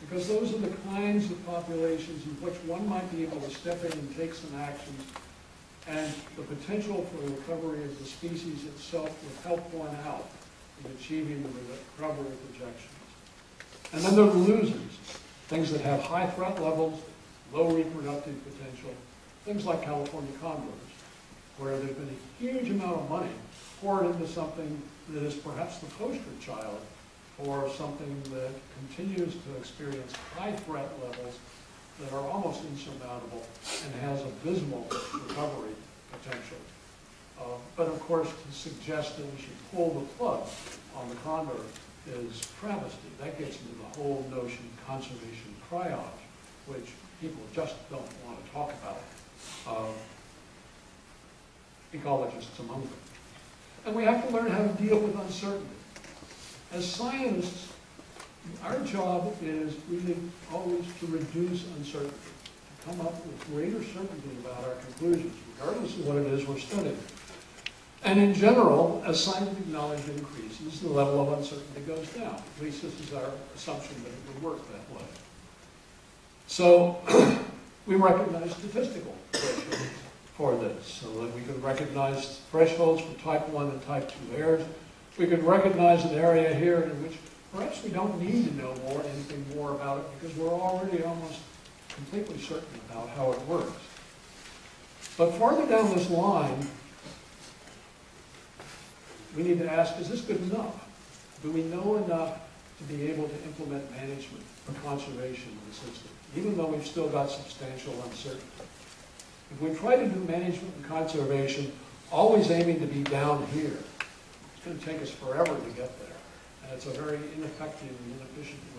because those are the kinds of populations in which one might be able to step in and take some actions, and the potential for the recovery of the species itself would help one out in achieving the recovery projections. And then there are the losers, things that have high threat levels, low reproductive potential, things like California condors, where there's been a huge amount of money poured into something that is perhaps the poster child for something that continues to experience high threat levels that are almost insurmountable and has abysmal recovery potential. But of course, to suggest that we should pull the plug on the condor is travesty. That gets into the whole notion of conservation triage, which people just don't want to talk about, ecologists among them. And we have to learn how to deal with uncertainty. As scientists, our job is really always to reduce uncertainty, to come up with greater certainty about our conclusions, regardless of what it is we're studying. And in general, as scientific knowledge increases, the level of uncertainty goes down. At least this is our assumption that it would work that way. So we recognize statistical thresholds for this, so that we can recognize thresholds for type 1 and type 2 errors. We can recognize an area here in which perhaps we don't need to know anything more about it because we're already almost completely certain about how it works. But farther down this line, we need to ask, is this good enough? Do we know enough to be able to implement management for conservation of the system, even though we've still got substantial uncertainty? If we try to do management and conservation, always aiming to be down here, it's going to take us forever to get there. And it's a very ineffective and inefficient way